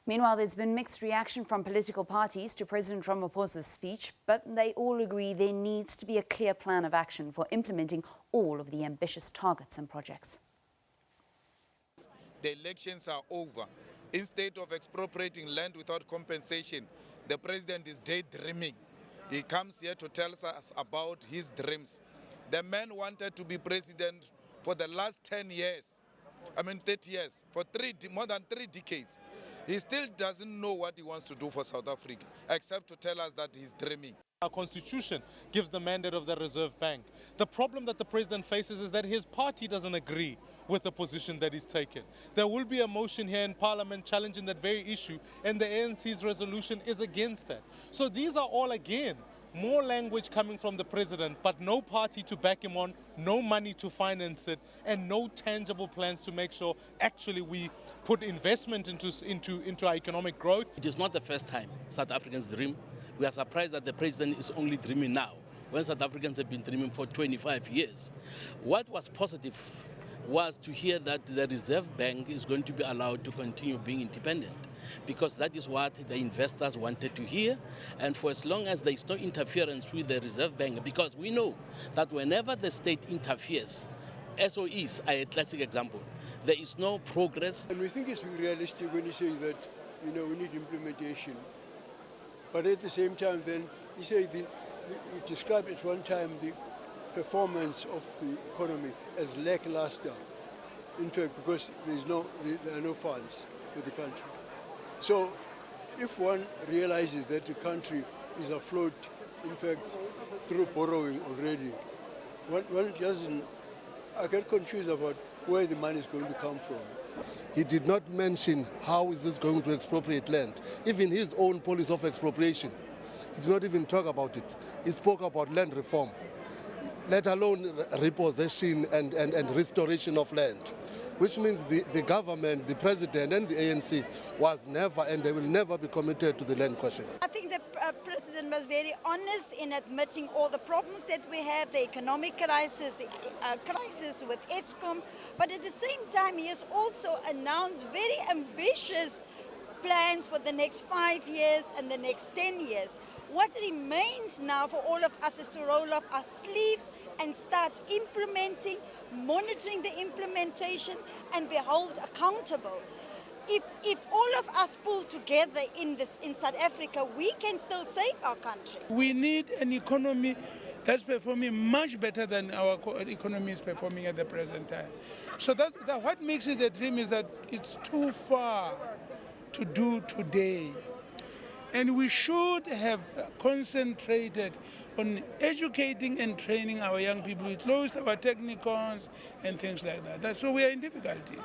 Meanwhile, there's been mixed reaction from political parties to President Ramaphosa's speech, but they all agree there needs to be a clear plan of action for implementing all of the ambitious targets and projects. The elections are over. Instead of expropriating land without compensation, the president is daydreaming. He comes here to tell us about his dreams. The man wanted to be president for the last 10 years, 30 years, for more than 3 decades. He still doesn't know what he wants to do for South Africa, except to tell us that he's dreaming. Our constitution gives the mandate of the Reserve Bank. The problem that the president faces is that his party doesn't agree with the position that he's taken. There will be a motion here in Parliament challenging that very issue, and the ANC's resolution is against that. So these are all, again, more language coming from the president, but no party to back him on, no money to finance it, and no tangible plans to make sure actually we put investment into our economic growth. It is not the first time South Africans dream. We are surprised that the president is only dreaming now, when South Africans have been dreaming for 25 years. What was positive was to hear that the Reserve Bank is going to be allowed to continue being independent, because that is what the investors wanted to hear. And for as long as there is no interference with the Reserve Bank, because we know that whenever the state interferes, SOEs are a classic example. There is no progress. And we think it's realistic when you say that, we need implementation. But at the same time, then, you say you described at one time the performance of the economy as lackluster. In fact, because there are no funds for the country. So, if one realizes that the country is afloat, in fact, through borrowing already, one doesn't. I get confused about where the money is going to come from. He did not mention how is this going to expropriate land. Even his own policy of expropriation, he did not even talk about it. He spoke about land reform, let alone repossession and restoration of land, which means the government, the president and the ANC was never and they will never be committed to the land question. I think the president was very honest in admitting all the problems that we have, the economic crisis, the crisis with Eskom, but at the same time he has also announced very ambitious plans for the next 5 years and the next 10 years. What remains now for all of us is to roll up our sleeves and start implementing, monitoring the implementation and be held accountable. If all of us pull together in South Africa, we can still save our country. We need an economy that's performing much better than our economy is performing at the present time. So that what makes it a dream is that it's too far to do today. And we should have concentrated on educating and training our young people. We closed our technicons and things like that. So we are in difficulties.